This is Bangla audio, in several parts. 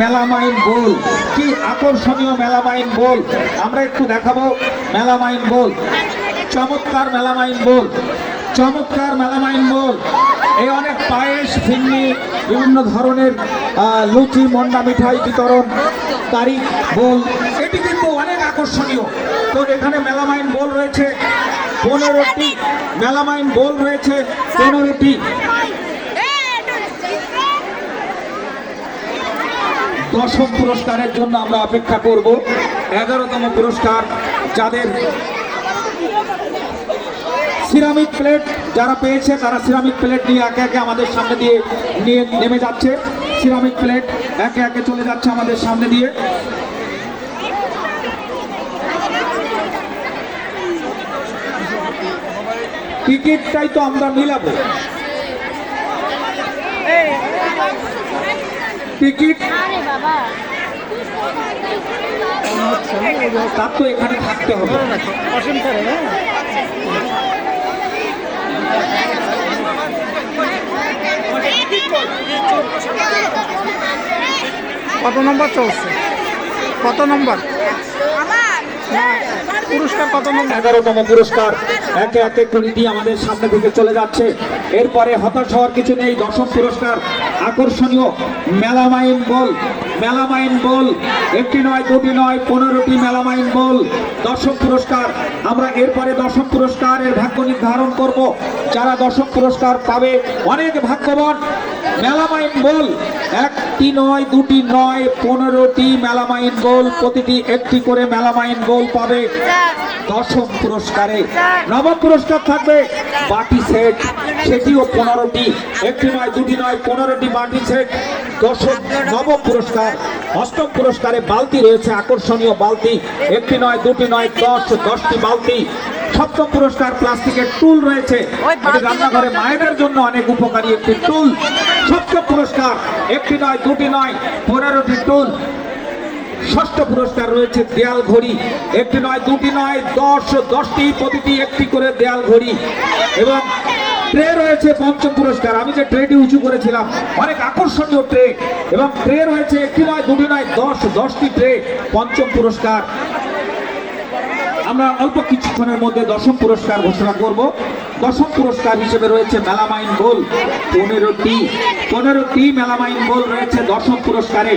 মেলামাইন বল, কি আকর্ষণীয় মেলামাইন বল আমরা একটু দেখাবো। মেলামাইন বল, চমৎকার মেলামাইন বল, চমৎকার মেলামাইন বল। এই অনেক পায়েস, ফিন্নি, বিভিন্ন ধরনের লুচি, মন্ডা, মিঠাই বিতরণ তারিখ বল, এটি কিন্তু অনেক আকর্ষণীয়। তো এখানে মেলামাইন বল রয়েছে 15টি, মেলামাইন বল রয়েছে 15টি। দশম পুরস্কারের জন্য আমরা অপেক্ষা করব। 11তম পুরস্কার যাদের সিরামিক প্লেট যারা পেয়েছে তারা সিরামিক প্লেট নিয়ে একে একে আমাদের সামনে দিয়ে নিয়ে নেমে যাচ্ছে। সিরামিক প্লেট একে একে চলে যাচ্ছে আমাদের সামনে দিয়ে। টিকিটটাই তো আমরা মিলাবো। টিকিট তার তো এখানে থাকতে হবে। কত নম্বর চলছে? কত নম্বর পুরস্কার? কত নম্বর? 11তম পুরস্কার একে একে 20টি আমাদের সামনে থেকে চলে যাচ্ছে। এরপরে হতাশ হওয়ার কিছু নেই। 10ম পুরস্কার আকর্ষণীয় মেলামাইন বল, মেলামাইন বল, একটি নয়, দুটি নয়, 15টি মেলামাইন বল। 10ম পুরস্কার আমরা এরপরে 10ম পুরস্কারের ভাগ্য নির্ধারণ করব। যারা 10ম পুরস্কার পাবে অনেক ভাগ্যবান। মেলামাইন বল একটি নয়, দুটি নয়, 15টি মেলামাইন বল, প্রতিটি একটি করে মেলামাইন বল পাবে 10ম পুরস্কারে। নবম পুরস্কার থাকবে বাটি সেট, সেটিও 15টি, একটি নয়, দুটি নয়, 15টি বাটি সেট 10ম নবম পুরস্কার। 8ম পুরস্কারে বালতি রয়েছে, আকর্ষণীয় বালতি, একটি নয়, দুটি নয়, 10টি বালতি। 7ম পুরস্কার প্লাস্টিকের টুল রয়েছে, এটি রান্নাঘরে মায়েদের জন্য অনেক উপকারী একটি টুল। 7ম পুরস্কার একটি নয়, দুটি নয়, 15টি টুল। 6ষ্ঠ পুরস্কার রয়েছে দেয়াল ঘড়ি, একটি নয়, দুটি নয়, 10টি, প্রতিটি একটি করে দেয়াল ঘড়ি। এবং ট্রে রয়েছে 5ম পুরস্কার। আমি যে ট্রেটি উঁচু করেছিলাম, অনেক আকর্ষণীয় ট্রে, এবং ট্রে রয়েছে একটি নয়, দুটি নয়, 10টি ট্রে 5ম পুরস্কার। আমরা অল্প কিছুক্ষণের মধ্যে 10ম পুরস্কার ঘোষণা করব। 10ম পুরস্কার হিসেবে রয়েছে মেলামাইন বল 15টি মেলামাইন বল রয়েছে 10ম পুরস্কারে।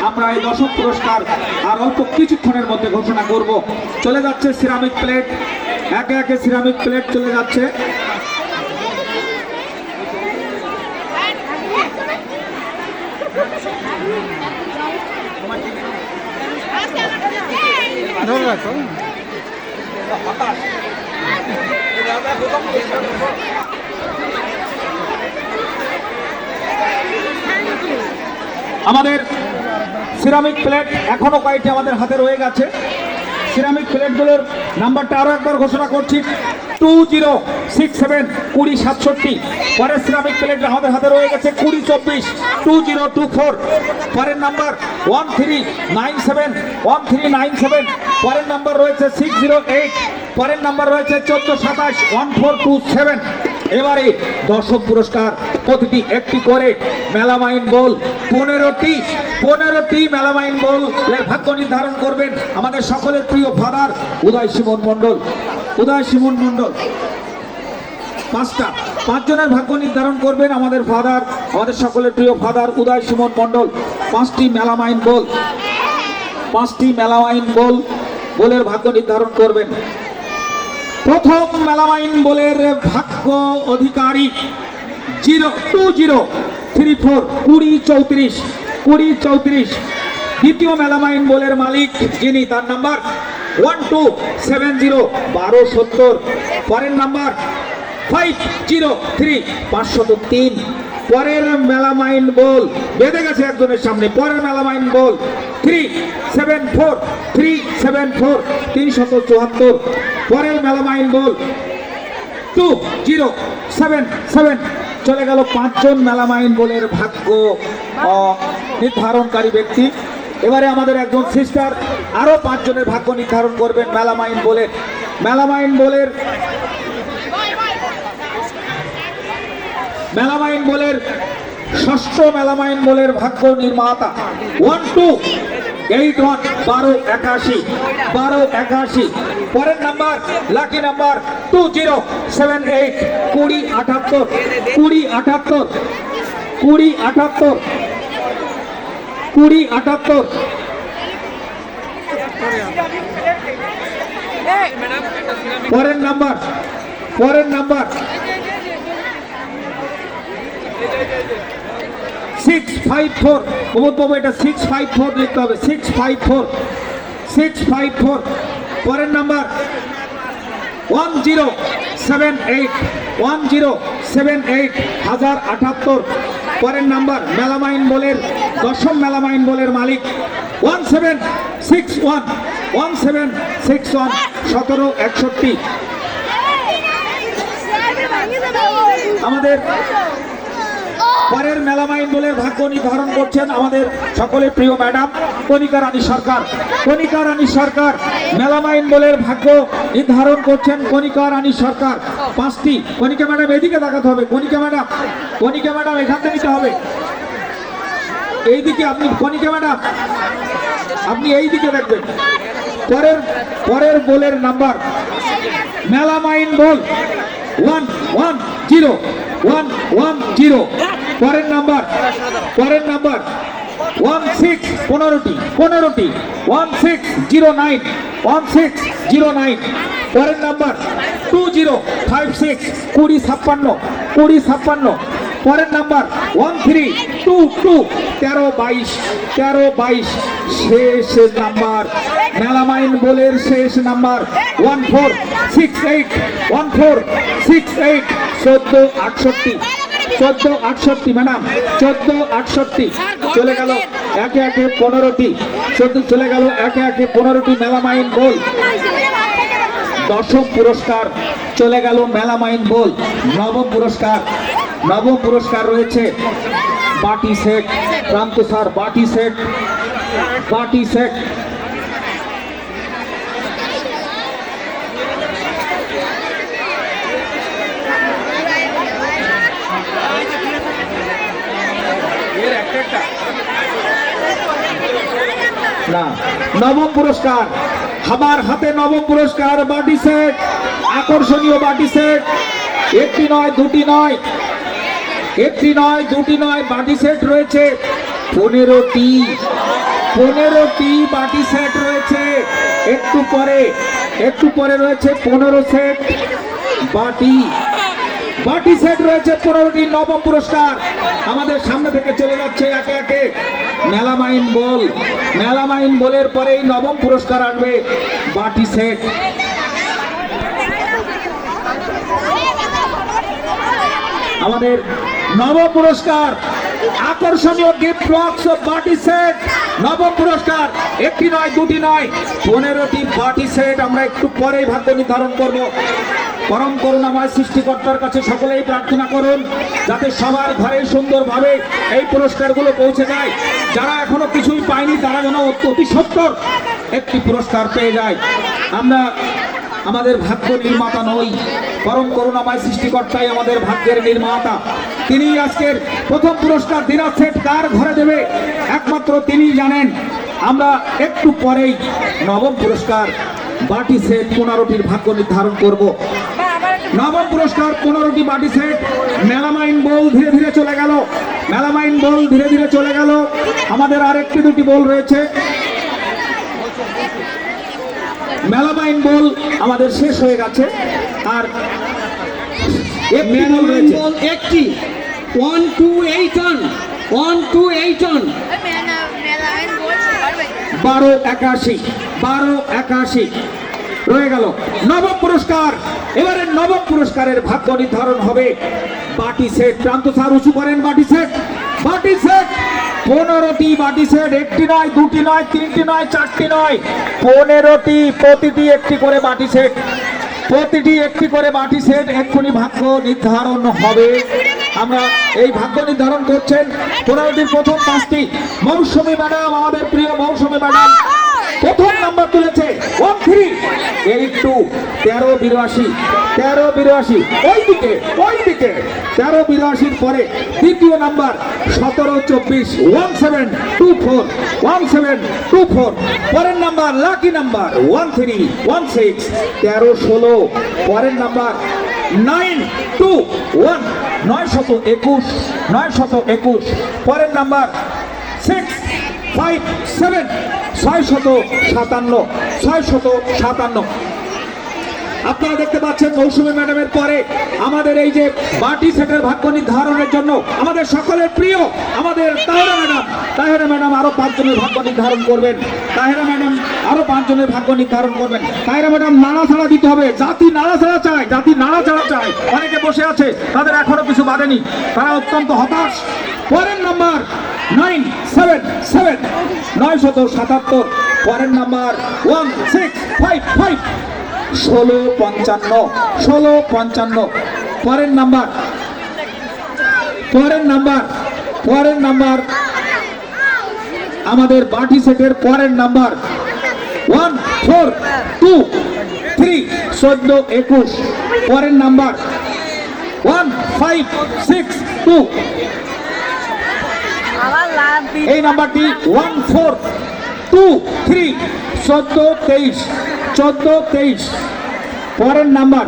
আমরা এই 10ম পুরস্কার আর অল্প কিছুক্ষণের মধ্যে ঘোষণা করব। চলে যাচ্ছে সিরামিক প্লেট, একে একে সিরামিক প্লেট চলে যাচ্ছে। ধরে রাখো। আমাদের সিরামিক প্লেট এখনো কয়েকটি আমাদের হাতে রয়ে গেছে। সিরামিক প্লেটগুলোর নাম্বারটা আরো একবার ঘোষণা করছি, 2067 2067। পরের সিরামিক প্লেট আমাদের হাতে রয়ে গেছে 2024 2024। পরের নাম্বার 1397 পরের নাম্বার রয়েছে 608। পরের নাম্বার রয়েছে 1427 1427। এবারে 10ম পুরস্কার প্রতিটি একটি করে মেলামাইন বল 15টি মেলামাইন বল ভাগ্য নির্ধারণ করবেন আমাদের সকলের প্রিয় ফাদার উদয় শিমন মণ্ডল। উদয় শিমন মণ্ডল 5 জনের ভাগ্য নির্ধারণ করবেন আমাদের ফাদার, আমাদের সকলের প্রিয় ফাদার উদয় শিমন মণ্ডল। 5টি মেলামাইন বল, 5টি মেলামাইন বল বলের ভাগ্য নির্ধারণ করবেন। প্রথম মেলামাইন বলের ভাগ্য অধিকারী 2034 2034। দ্বিতীয় মেলামাইন বলের মালিক যিনি, তার নাম্বার 1270 1270। পরের নাম্বার 503 503। পরের মেলামাইন বল বেঁধে গেছে একজনের সামনে। পরের মেলামাইন বল 374 374। পরের মেলামাইন বল 2077। চলে গেল 5 জন মেলামাইন বলের ভাগ্য নির্ধারণকারী ব্যক্তি। এবারে আমাদের একজন সিস্টার আরো 5 জনের ভাগ্য নির্ধারণ করবেন মেলামাইন বলের। ষষ্ঠ মেলামাইন বলের ভাগ্য নির্মাতা 1281 1281 পরের নাম্বার লাকি নাম্বার 2078 2078 2078 2078 2078 পরের নাম্বার 654 প্রমোদ বাবু এটা 654 লিখতে হবে 654 পরের নাম্বার 1078 1078 পরের নাম্বার মেলামাইন বলের দশম মেলামাইন বলের মালিক 1761 1761 আমাদের পরের মেলামাইন বলের ভাগ্য নির্ধারণ করছেন আমাদের সকলের প্রিয় ম্যাডাম কণিকা রানী সরকার। কণিকা রানী সরকার মেলামাইন বলের ভাগ্য নির্ধারণ করছেন কণিকা রানী সরকার। 5টি কণিকা ম্যাডাম এদিকে দেখাতে হবে। কণিকা ম্যাডাম এখান থেকে নিতে হবে। এইদিকে আপনি কণিকা ম্যাডাম আপনি এইদিকে দেখবেন। পরের বলের নাম্বার মেলামাইন বল 110 পরের নাম্বার 16 15টি 1609 পরের নাম্বার 2056 2056 পরের নাম্বার 1322 1322 শেষ নাম্বার মেলামাইন বলের শেষ নাম্বার 1468 1468 ম্যাডাম 1468 চলে গেল একে একে 15টি চলে গেল একে একে 15টি মেলামাইন বল। দশম পুরস্কার চলে গেল মেলামাইন বল। নবম পুরস্কার রয়েছে বাটি সেট প্রান্ত স্যার বাটি সেট না নবম পুরস্কার আমার হাতে নবম পুরস্কার বাটি সেট আকর্ষণীয় বাটি সেট একটি নয় দুটি নয় বাটি সেট রয়েছে 15টি বাটি সেট রয়েছে। একটু পরে রয়েছে 15 সেট বাটি সেট রয়েছে 15টি। নবম পুরস্কার আমাদের সামনে থেকে চলে যাচ্ছে একে একে মেলামাইন বলের পরেই নবম পুরস্কার আসবে বাটি সেট। আমাদের নবম পুরস্কার আকর্ষণীয় গিফট বক্স বাটি সেট। নবম পুরস্কার একটি নয় দুটি নয় 15টি বাটি সেট। আমরা একটু পরেই ভাগ্য নির্ধারণ করব। পরম করুণাময় সৃষ্টিকর্তার কাছে সকলেই প্রার্থনা করুন যাতে সবার ঘরে সুন্দরভাবে এই পুরস্কারগুলো পৌঁছে যায়। যারা এখনো কিছুই পায়নি তারা যেন অতি সত্বর একটি পুরস্কার পেয়ে যায়। আমরা আমাদের ভাগ্য নির্মাতা নই, পরম করুণাময় সৃষ্টিকর্তাই আমাদের ভাগ্যের নির্মাতা। তিনি আজকের প্রথম পুরস্কার ডিনার সেট কার ঘরে দেবে একমাত্র তিনি জানেন। আমরা একটু পরেই নবম পুরস্কার বাটি সেট 15টির ভাগ্য নির্ধারণ করব। নবম পুরস্কার 15টি বাটি সেট। মেলামাইন বল ধীরে ধীরে চলে গেল। আমাদের আরেকটি দুটি বল রয়েছে। মেলামাইন বল আমাদের শেষ হয়ে গেছে। আর মেলামাইন বল একটি 1281 1281 রয়ে গেল। নবম পুরস্কার এবারে নবম পুরস্কারের ভাগ্য নির্ধারণ হবে বাটি সেট। প্রান্ত স্যার উঁচু করেন। বাটি সেট 15টি বাটি সেট। একটি নয় দুটি নয় তিনটি নয় চারটি নয় 15টি। প্রতিটি একটি করে বাটি সেট এক্ষুনি ভাগ্য নির্ধারণ হবে। আমরা এই ভাগ্য নির্ধারণ করছেন 15টির প্রথম 5টি মৌসুমী ম্যাডাম, আমাদের প্রিয় মৌসুমী ম্যাডাম প্রথম নাম্বার তুলেছে 1382 1382 ওইদিকে 1382 পরে দ্বিতীয় নাম্বার 1724 1724 পরের নাম্বার লাকি নাম্বার 1316 1316 পরের নাম্বার 921 921 পরের নাম্বার 657 657 আপনারা দেখতে পাচ্ছেন মৌসুমী ম্যাডামের পরে আমাদের এই যে বাটি সেটের ভাগ্য নির্ধারণের জন্য আমাদের সকলের প্রিয় আমাদের তাহেরা ম্যাডাম আরো 5 জনের ভাগ্য নির্ধারণ করবেন। তাহেরা ম্যাডাম নাড়াচাড়া দিতে হবে। জাতি নাড়াচাড়া চায় অনেকে বসে আছে, তাদের এখনো কিছু বাঁধেনি, তারা অত্যন্ত হতাশ। পরের নাম্বার 977 977 পরের নাম্বার 1655 1655 পরের নাম্বার আমাদের বাটি সেটের পরের নাম্বার 1423 1421 পরের নাম্বার 1562 এই নাম্বারটি 1423 1423 পরের নাম্বার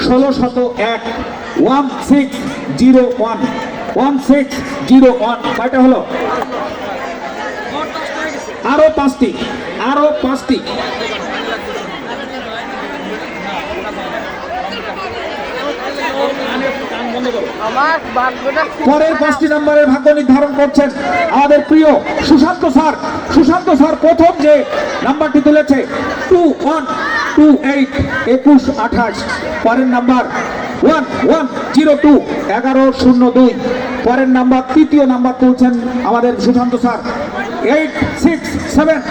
1601 1601 কয়টা হলো? আরো পাঁচটি পরের 5টি নম্বরের ভাগ্য নির্ধারণ করছেন আমাদের প্রিয় সুশান্ত স্যার প্রথম যে নাম্বারটি তুলেছে 2128 2128 পরের নাম্বার 1102 1102 পরের নাম্বার তৃতীয় নাম্বার তুলছেন আমাদের সুশান্ত স্যার 867